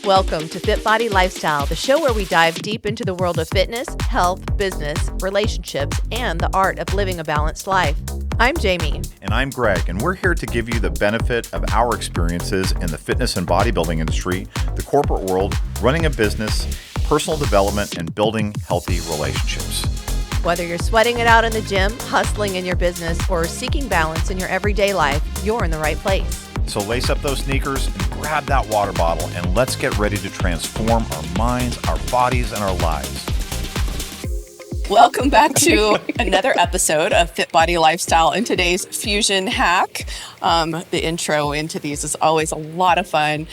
Welcome to FitBody Lifestyle, the show where we dive deep into the world of fitness, health, business, relationships, and the art of living a balanced life. I'm Jamie. And I'm Greg, and we're here to give you the benefit of our experiences in the fitness and bodybuilding industry, the corporate world, running a business, personal development, and building healthy relationships. Whether you're sweating it out in the gym, hustling in your business, or seeking balance in your everyday life, you're in the right place. So lace up those sneakers and grab that water bottle, and let's get ready to transform our minds, our bodies, and our lives. Welcome back to another episode of FitBody Lifestyle and today's Fusion Hack. The intro into these is always a lot of fun.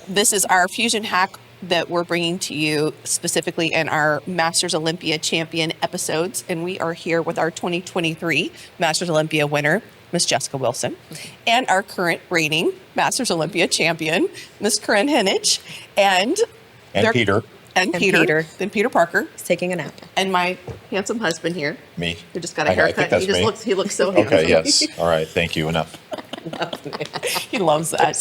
This is our Fusion Hack that we're bringing to you specifically in our Masters Olympia champion episodes. And we are here with our 2023 Masters Olympia winner, Miss Jessica Wilson, and our current reigning Masters Olympia champion, Miss Kerryne Henich, and Peter. And Peter. Then Peter Parker. He's taking a nap. And my handsome husband here. Me. Who just got a haircut. I think that's me. He looks so handsome. Okay, yes. All right, thank you. Enough. He loves that.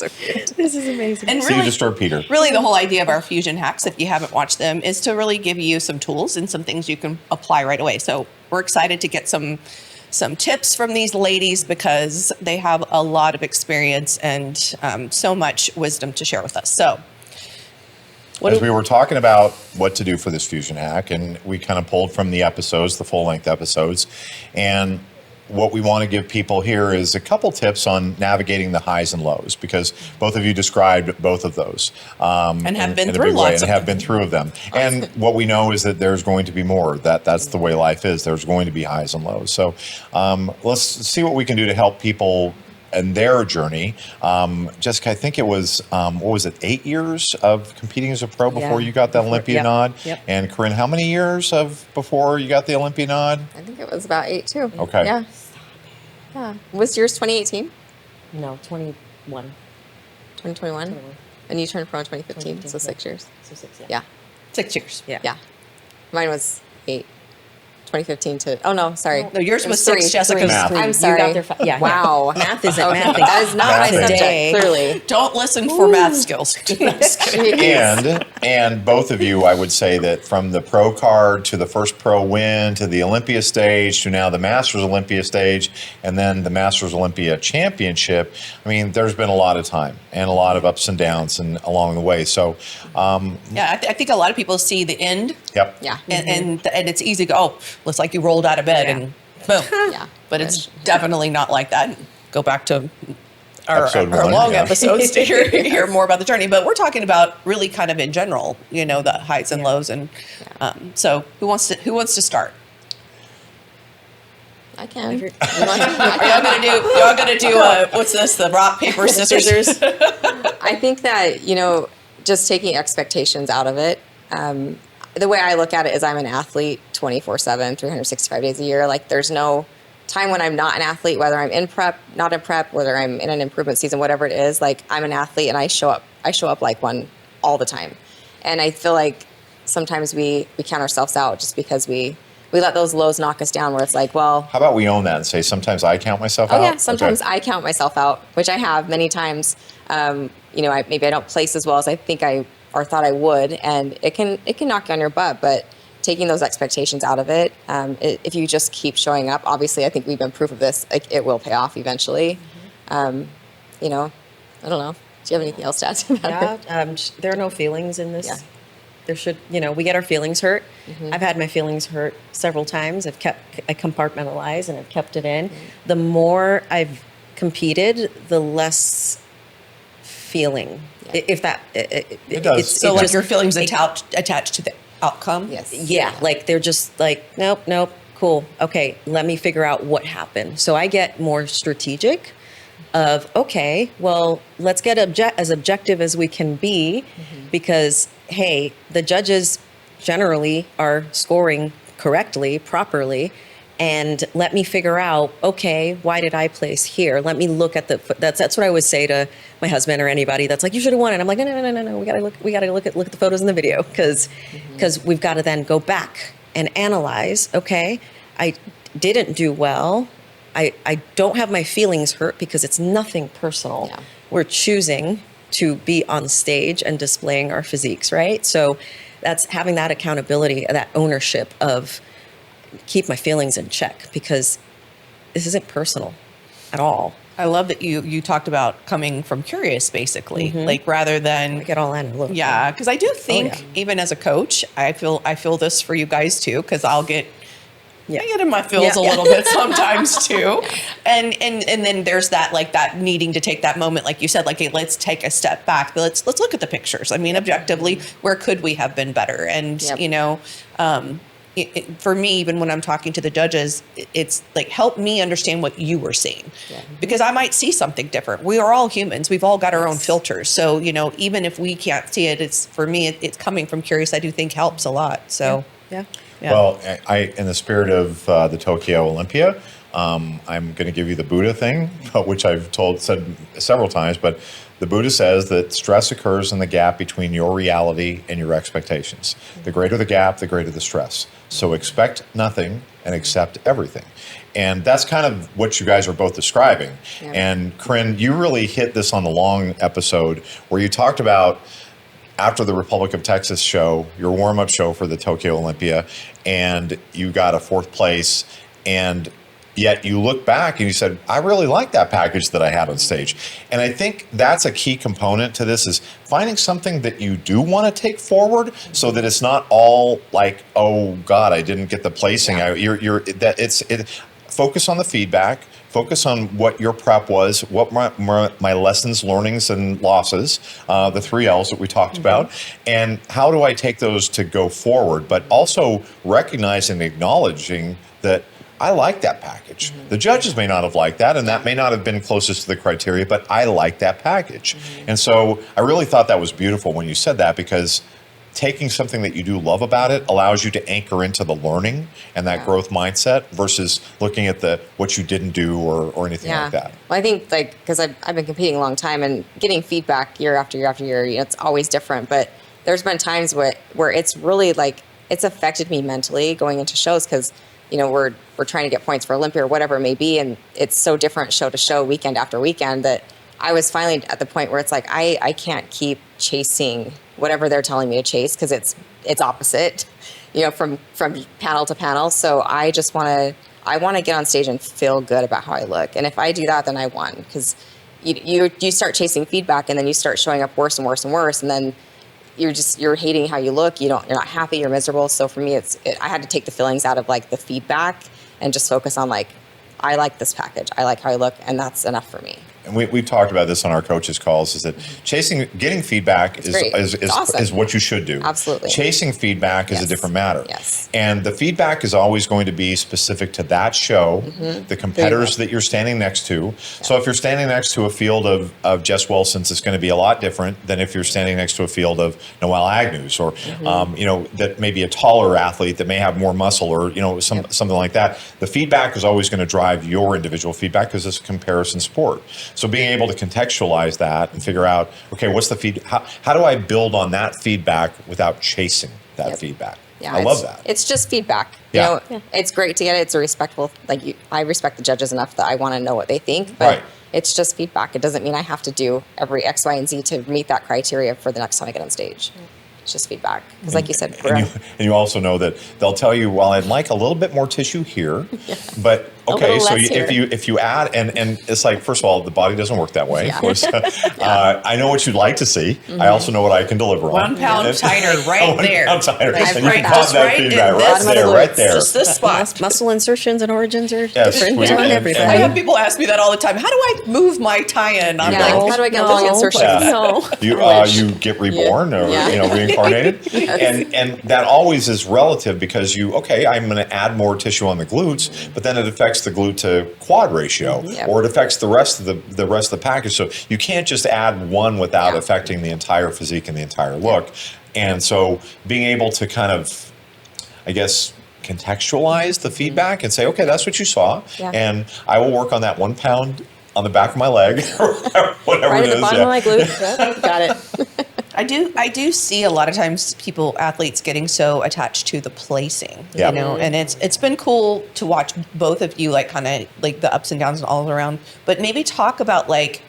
This is amazing. And See you disturb Peter. Really the whole idea of our Fusion Hacks, if you haven't watched them, is to really give you some tools and some things you can apply right away. So we're excited to get some tips from these ladies because they have a lot of experience and so much wisdom to share with us. So, As we were talking about what to do for this Fusion Hack, and we kind of pulled from the episodes, the full-length episodes, and what we want to give people here is a couple tips on navigating the highs and lows, because both of you described both of those. And have been in a through big way, lots and of have been through them. And what we know is that there's going to be more. That's the way life is. There's going to be highs and lows. So let's see what we can do to help people and their journey. Jessica, I think it was, 8 years of competing as a pro before you got the Olympia nod? Yep. And Kerryne, how many years before you got the Olympia nod? I think it was about 8 too. Okay. Yeah. Was yours 2018? No, 21. 2021? And you turned pro in 2015, so 6 years. So 6, Yeah. 6 years. Yeah. Mine was 8. 2015 to, oh no, sorry. No, yours was 3. 6, Jessica's. Math. I'm You sorry. got there yeah. Wow. Math isn't Okay. math. That is not my Math subject, today. clearly. Don't listen for math skills. And both of you, I would say that from the pro card to the first pro win to the Olympia stage to now the Masters Olympia stage and then the Masters Olympia championship, I mean, there's been a lot of time and a lot of ups and downs and along the way. So, Yeah, I think a lot of people see the end. yep. Yeah. And it's easy to go, oh, looks like you rolled out of bed and boom. Yeah. But it's definitely not like that. Go back to our Episode 1, long yeah. episodes to hear more about the journey. But we're talking about really kind of in general, the highs and lows. And so who wants to start? I can. If you're- Are y'all gonna do what's this? The rock, paper, scissors? I think that, just taking expectations out of it. The way I look at it is I'm an athlete 24/7, 365 days a year. Like there's no time when I'm not an athlete, whether I'm in prep, not in prep, whether I'm in an improvement season, whatever it is, like I'm an athlete and I show up like one all the time. And I feel like sometimes we count ourselves out just because we let those lows knock us down where it's like, well, How about we own that and say sometimes I count myself out? oh yeah, sometimes Okay. I count myself out, which I have many times. Maybe I don't place as well as I think or thought I would, and it can knock you on your butt. But taking those expectations out of it, if you just keep showing up, obviously, I think we've been proof of this. Like, it will pay off eventually. I don't know. Do you have anything else to add to that? Yeah, there are no feelings in this. Yeah. There should, we get our feelings hurt. I've had my feelings hurt several times. I compartmentalize and I've kept it in. The more I've competed, the less feeling. If that, It does. So like your feelings attached to the outcome? Yes. Yeah, like they're just like, nope, cool. Okay, let me figure out what happened. So I get more strategic of, okay, well, let's get as objective as we can be because, hey, the judges generally are scoring correctly, properly, and let me figure out, okay, why did I place here? Let me look at that's what I would say to my husband or anybody that's like, you should have won. And I'm like, no. We gotta look at the photos in the video because we've got to then go back and analyze, okay, I didn't do well. I don't have my feelings hurt because it's nothing personal. Yeah. We're choosing to be on stage and displaying our physiques, right? So that's having that accountability, that ownership of keep my feelings in check, because this isn't personal at all. I love that you talked about coming from curious, basically, like rather than I get all analytical. Yeah, because I do think even as a coach, I feel this for you guys too, because I get in my feels a little bit sometimes too, and then there's that like that needing to take that moment, like you said, like, hey, let's take a step back. Let's look at the pictures. I mean, objectively, where could we have been better? And you know, for me, even when I'm talking to the judges, it's like, help me understand what you were seeing, because I might see something different. We are all humans. We've all got our own filters. So, you know, even if we can't see it, it's for me, it's coming from curious, I do think helps a lot. So, yeah. Well, I in the spirit of the Tokyo Olympia, I'm going to give you the Buddha thing, which I've said several times, but the Buddha says that stress occurs in the gap between your reality and your expectations. The greater the gap, the greater the stress. So expect nothing and accept everything. And that's kind of what you guys are both describing. Yeah. And Kerryne, you really hit this on the long episode where you talked about after the Republic of Texas show, your warm-up show for the Tokyo Olympia, and you got a 4th place, and yet you look back and you said, I really like that package that I had on stage. And I think that's a key component to this, is finding something that you do want to take forward, so that it's not all like, oh God, I didn't get the placing. Focus on the feedback. Focus on what your prep was, what my lessons, learnings, and losses, the 3 L's that we talked about, and how do I take those to go forward, but also recognizing and acknowledging that I like that package. The judges may not have liked that, and that may not have been closest to the criteria, but I like that package. And so I really thought that was beautiful when you said that, because taking something that you do love about it allows you to anchor into the learning and that growth mindset versus looking at what you didn't do or anything like that. Well, I think, like, because I've been competing a long time and getting feedback year after year after year, you know, it's always different. But there's been times where it's really like, it's affected me mentally going into shows, because, you know, we're trying to get points for Olympia or whatever it may be, and it's so different show to show, weekend after weekend, that I was finally at the point where it's like, I can't keep chasing whatever they're telling me to chase, because it's opposite, you know, from panel to panel. So I just want to get on stage and feel good about how I look. And if I do that, then I won, because you start chasing feedback, and then you start showing up worse and worse and worse, and then you're hating how you look. You're not happy. You're miserable. So for me, I had to take the feelings out of like the feedback and just focus on like, I like this package. I like how I look, and that's enough for me. And we've talked about this on our coaches' calls, is that getting feedback is what you should do. Absolutely. Chasing feedback is a different matter. Yes. And the feedback is always going to be specific to that show, the competitors that you're standing next to. Yeah. So if you're standing next to a field of Jess Wilson's, it's going to be a lot different than if you're standing next to a field of Noelle Agnew's, or you know, that may be a taller athlete that may have more muscle, or, you know, something like that. The feedback is always going to drive your individual feedback, because it's a comparison sport. So being able to contextualize that and figure out, okay, what's the how do I build on that feedback without chasing that feedback? Yeah, I love that. It's just feedback. You know, it's great to get it. It's a respectful, like, I respect the judges enough that I want to know what they think, but it's just feedback. It doesn't mean I have to do every X, Y, and Z to meet that criteria for the next time I get on stage. It's just feedback. Because like you said, and you also know that they'll tell you, well, I'd like a little bit more tissue here, but okay, so if you add, and it's like, first of all, the body doesn't work that way. Of course. I know what you'd like to see. I also know what I can deliver on. 1 pound tighter right there. 1 pound tighter. Nice. And you can pop that feedback right there. Just this spot. Muscle insertions and origins are different on everybody. I have people ask me that all the time. How do I move my tie-in? I'm like, how do I get long insertions? No. You get reborn or reincarnated. And that always is relative, because I'm going to add more tissue on the glutes, but then it affects the glute to quad ratio, or it affects the rest of the package. So you can't just add one without affecting the entire physique and the entire look. And so being able to kind of, I guess, contextualize the feedback and say, okay, that's what you saw, and I will work on that 1 pound on the back of my leg, or whatever it is. Right at the bottom of my glute. Got it. I do see a lot of times athletes getting so attached to the placing, you know, and it's been cool to watch both of you, like, kind of like the ups and downs and all around, but maybe talk about, like,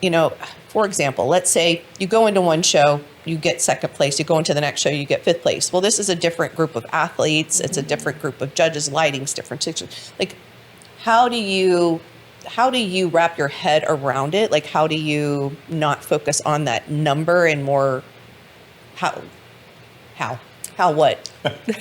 you know, for example, let's say you go into one show, you get second place, you go into the next show, you get fifth place. Well, this is a different group of athletes. It's a different group of judges, lighting's different. Like, how do you wrap your head around it? Like, how do you not focus on that number and more how what?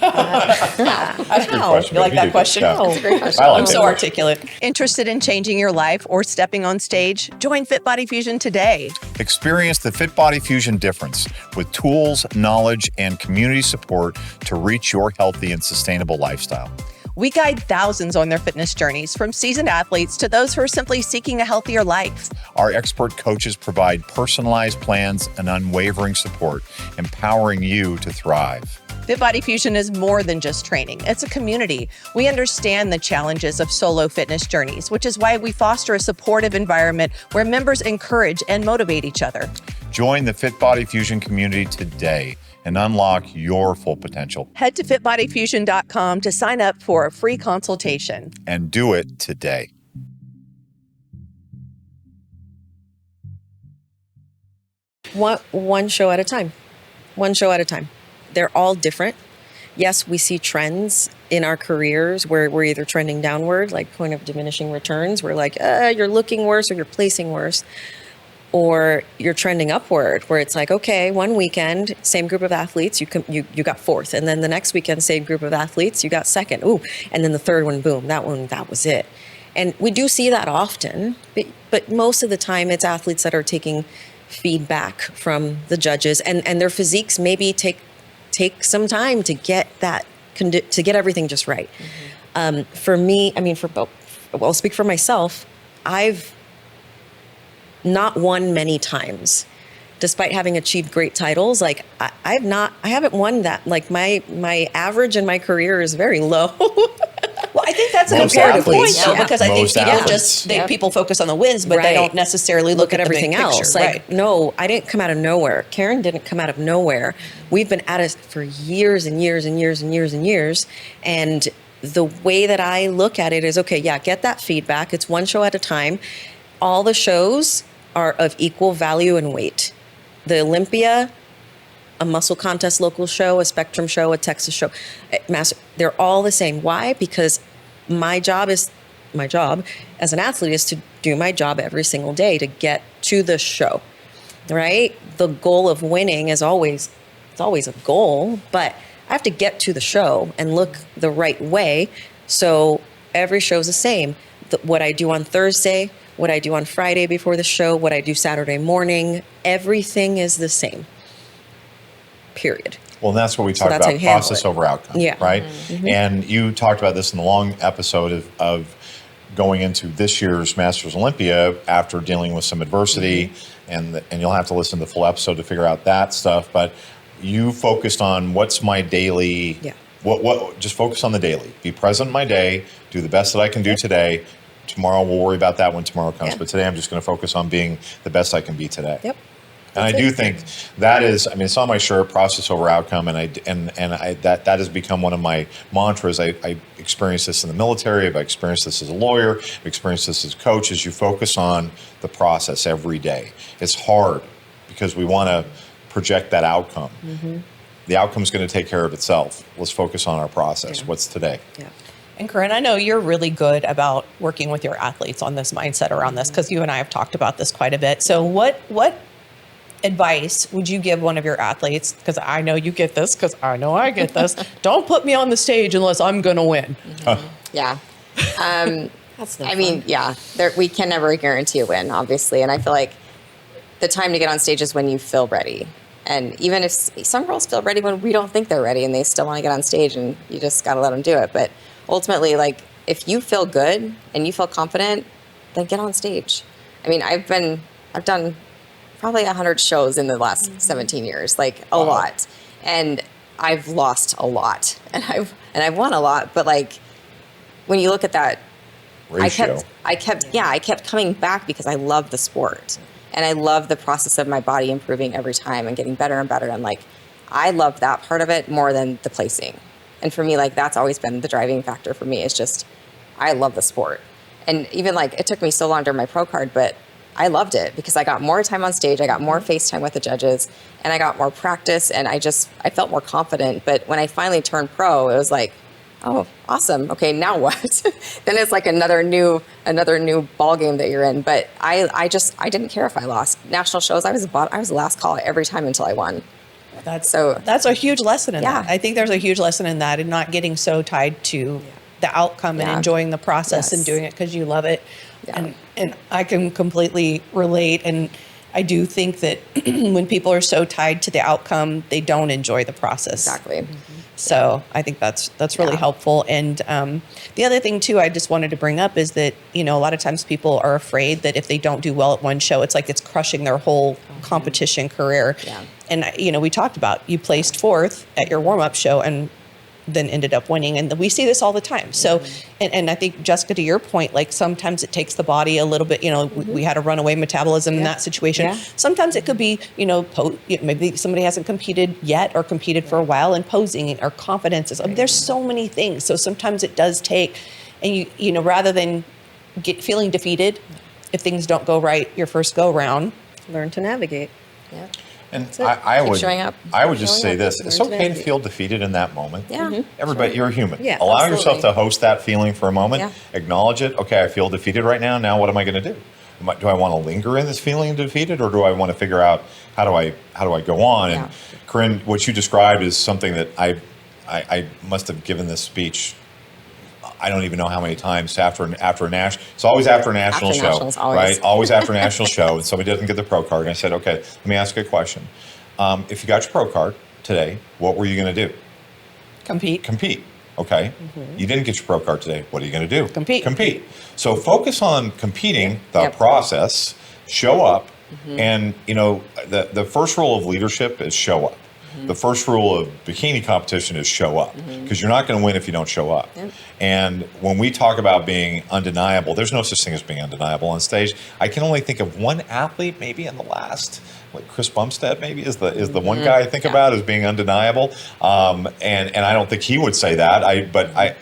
How? Question, You like but that do. question? Yeah. Oh, That's a great question. I like I'm that so question. articulate. Interested in changing your life or stepping on stage? Join FitBody Fusion today. Experience the FitBody Fusion difference with tools, knowledge, and community support to reach your healthy and sustainable lifestyle. We guide thousands on their fitness journeys, from seasoned athletes to those who are simply seeking a healthier life. Our expert coaches provide personalized plans and unwavering support, empowering you to thrive. FitBody Fusion is more than just training. It's a community. We understand the challenges of solo fitness journeys, which is why we foster a supportive environment where members encourage and motivate each other. Join the FitBody Fusion community today and unlock your full potential. Head to fitbodyfusion.com to sign up for a free consultation. And do it today. One show at a time. One show at a time. They're all different. Yes, we see trends in our careers where we're either trending downward, like point of diminishing returns. We're like, you're looking worse or you're placing worse. Or you're trending upward, where it's like, okay, one weekend, same group of athletes, you got fourth. And then the next weekend, same group of athletes, you got second. Ooh, and then the third one, boom, that was it. And we do see that often, but most of the time it's athletes that are taking feedback from the judges, and their physiques maybe take some time to get that, to get everything just right. For me, I mean, for both, I'll speak for myself, I've not won many times, despite having achieved great titles. Like I haven't won that. Like my average in my career is very low. Well, I think that's an Most important point, athletes. though, Yeah. because I think Most people athletes. people focus on the wins, but they Right. don't necessarily look at everything the big else. picture. Like, Right. no, I didn't come out of nowhere. Kerryne didn't come out of nowhere. We've been at it for years and years and years and years and years. And the way that I look at it is, okay, yeah, get that feedback. It's one show at a time. All the shows are of equal value and weight. The Olympia, a muscle contest local show, a spectrum show, a Texas show, they're all the same. Why? Because my job as an athlete is to do my job every single day to get to the show, right? The goal of winning is always a goal, but I have to get to the show and look the right way. So every show's the same. What I do on Thursday, what I do on Friday before the show, what I do Saturday morning, everything is the same. Period. Well, and that's what we talk that's how about, you handle process it. over outcome, Yeah. right? And you talked about this in the long episode of going into this year's Masters Olympia after dealing with some adversity, and you'll have to listen to the full episode to figure out that stuff. But you focused on what's my daily. Yeah. What just focus on the daily. Be present in my day. Do the best that I can do today. Tomorrow we'll worry about that when tomorrow comes. Yeah. But today I'm just going to focus on being the best I can be today. Yep. And I do think that is, I mean, it's on my shirt, process over outcome, and that has become one of my mantras. I experienced this in the military. I've experienced this as a lawyer. I've experienced this as a coach. As you focus on the process every day, it's hard because we want to project that outcome. The outcome is going to take care of itself. Let's focus on our process. Yeah. What's today? Yeah. And Kerryne, I know you're really good about working with your athletes on this mindset around this, because you and I have talked about this quite a bit. So what advice would you give one of your athletes? Because I know you get this, because I know I get this. Don't put me on the stage unless I'm going to win. Yeah. That's I mean, yeah, we can never guarantee a win, obviously. And I feel like the time to get on stage is when you feel ready. And even if some girls feel ready when we don't think they're ready and they still want to get on stage, and you just got to let them do it. But ultimately, like, if you feel good and you feel confident, then get on stage. I mean, I've done probably 100 shows in the last 17 years, like a lot. And I've lost a lot, and I've won a lot. But like, when you look at that Ratio. I kept coming back because I love the sport, and I love the process of my body improving every time and getting better and better. And like, I love that part of it more than the placing. And for me, like, that's always been the driving factor for me. Is just, I love the sport. And even like, it took me so long during my pro card, but I loved it because I got more time on stage, I got more FaceTime with the judges, and I got more practice, and I felt more confident. But when I finally turned pro, it was like, oh, awesome. Okay, now what? Then it's like another new ball game that you're in. But I didn't care if I lost. National shows, I was the last call every time until I won. That's a huge lesson in that. I think there's a huge lesson in that, and not getting so tied to the outcome and enjoying the process and doing it because you love it. Yeah. And I can completely relate. And I do think that when people are so tied to the outcome, they don't enjoy the process. Exactly. So I think that's really helpful. And the other thing too, I just wanted to bring up is that, a lot of times people are afraid that if they don't do well at one show, it's like it's crushing their whole competition career. Yeah. And, we talked about you placed 4th at your warm-up show and then ended up winning. And we see this all the time. So, and I think, Jessica, to your point, like sometimes it takes the body a little bit, we had a runaway metabolism in that situation. Yeah. Sometimes it could be, maybe somebody hasn't competed yet or competed for a while, and posing or confidence is, there's so many things. So sometimes it does take, and you rather than feeling defeated, if things don't go right your first go round, learn to navigate. Yeah. And I would just say this: it's okay to feel defeated in that moment. Yeah, everybody, you're a human. Yeah, allow yourself to host that feeling for a moment. Yeah. Acknowledge it. Okay, I feel defeated right now. Now, what am I going to do? Do I want to linger in this feeling of defeated, or do I want to figure out how do I go on? And Kerryne, what you described is something that I must have given this speech. I don't even know how many times after a national. It's always after a national show, right? Always after a national show, and somebody doesn't get the pro card. And I said, okay, let me ask you a question. If you got your pro card today, what were you going to do? Compete. Okay. You didn't get your pro card today. What are you going to do? Compete. So focus on competing, the process, show up, and the first rule of leadership is show up. The first rule of bikini competition is show up, because you're not going to win if you don't show up. Yep. And when we talk about being undeniable, there's no such thing as being undeniable on stage. I can only think of one athlete, maybe in the last, like Chris Bumstead, maybe is the one guy I think about as being undeniable. And I don't think he would say that. But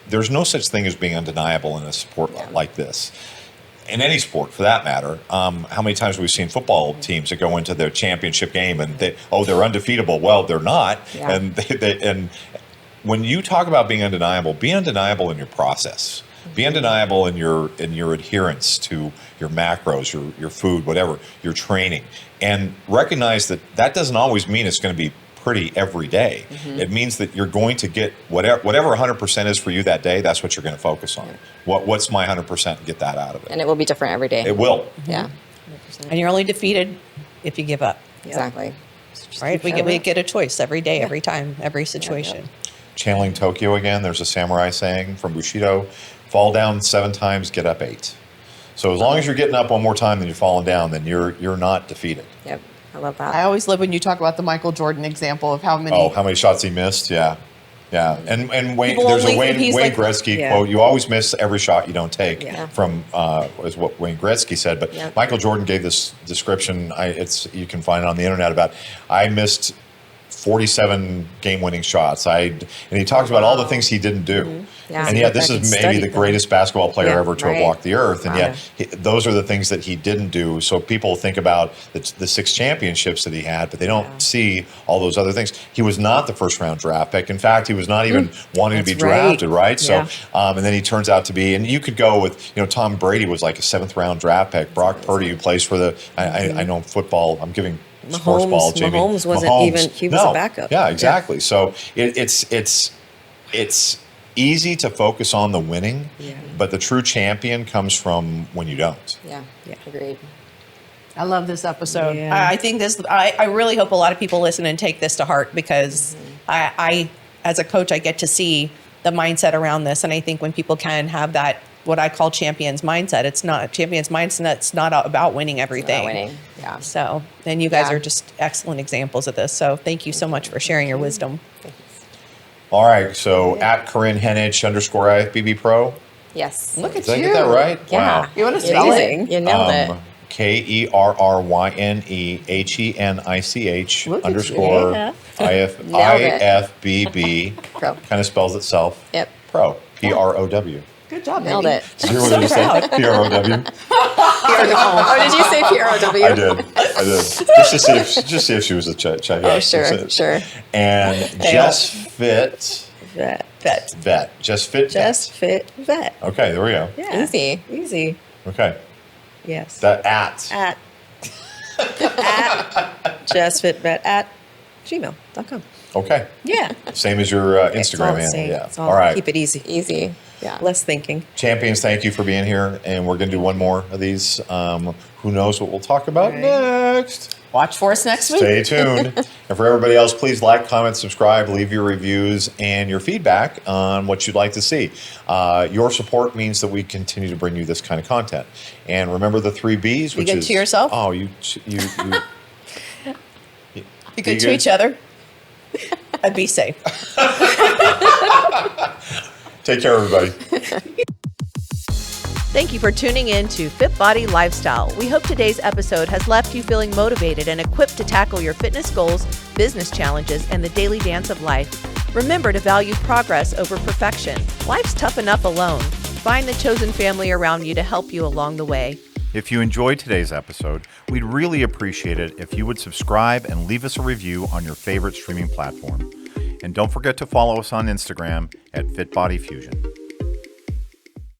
there's no such thing as being undeniable in a sport like this. In any sport, for that matter. How many times have we seen football teams that go into their championship game and they're undefeatable? Well, they're not. Yeah. And when you talk about being undeniable in your process. Be undeniable in your adherence to your macros, your food, whatever, your training, and recognize that doesn't always mean it's going to be pretty every day. It means that you're going to get whatever 100% is for you that day. That's what you're going to focus on. What's my 100%? Get that out of it. And it will be different every day. It will. Yeah. 100%. And you're only defeated if you give up. Exactly. Right? We get a choice every day, every time, every situation. Channeling Tokyo again, there's a samurai saying from Bushido, fall down 7 times, get up 8. So as long as you're getting up one more time than you're falling down, then you're not defeated. Yep. I love that. I always love when you talk about the Michael Jordan example of how many shots he missed. Yeah. And Wayne, there's a Wayne Gretzky quote: "You always miss every shot you don't take." Yeah. From is what Wayne Gretzky said. But Michael Jordan gave this description. You can find it on the internet about. I missed 47 game-winning shots. And he talks about all the things he didn't do. Yeah. And yet this is maybe the greatest basketball player ever to have walked the earth. And yet those are the things that he didn't do. So people think about the 6 championships that he had, but they don't see all those other things. He was not the first-round draft pick. In fact, he was not even wanting to be drafted, right? So, and then he turns out to be, and you could go with, Tom Brady was like a 7th-round draft pick. Brock Purdy, who plays for I know football, I'm giving sports ball, Jamie. Mahomes wasn't even, he was a backup. Yeah, exactly. So it's easy to focus on the winning, but the true champion comes from when you don't. Yeah, agreed. I love this episode. Yeah. I think I really hope a lot of people listen and take this to heart, because I, as a coach, I get to see the mindset around this. And I think when people can have that, what I call champions mindset, it's not about winning everything. It's about winning. Yeah. So, and you guys are just excellent examples of this. So thank you so much for sharing your wisdom. All right. So at Kerryne Henich _IFBB Pro. Yes. Look at Did I get that right? Yeah. Wow. You want to spell it? You nailed it. KerryneHenich _IFBB. Pro. Kind of spells itself. Yep. Pro. PROW. Good job, Nailed it. Did you hear what I just said? PROW. Oh, did you say PROW? I did. Just see if she was a check. Oh, sure. And Just Fit Vet. Just Fit Just Fit Vet. Okay, there we go. Yeah. Easy. Easy. Okay. Yes. That at. At justfitvet at gmail.com. Okay. Yeah. Same as your It's all Instagram the handle. same. Yeah. It's All right. Keep it easy. Easy. Yeah. Less thinking. Champions, thank you for being here. And we're going to do one more of these. Who knows what we'll talk about Right. next? Watch for us next week. Stay tuned. And for everybody else, please like, comment, subscribe, leave your reviews and your feedback on what you'd like to see. Your support means that we continue to bring you this kind of content. And remember the 3 B's, Be which good is to yourself. Oh, you Be good to each other. And be safe. Take care, everybody. Thank you for tuning in to FitBody Lifestyle. We hope today's episode has left you feeling motivated and equipped to tackle your fitness goals, business challenges, and the daily dance of life. Remember to value progress over perfection. Life's tough enough alone. Find the chosen family around you to help you along the way. If you enjoyed today's episode, we'd really appreciate it if you would subscribe and leave us a review on your favorite streaming platform. And don't forget to follow us on Instagram at FitBody Fusion.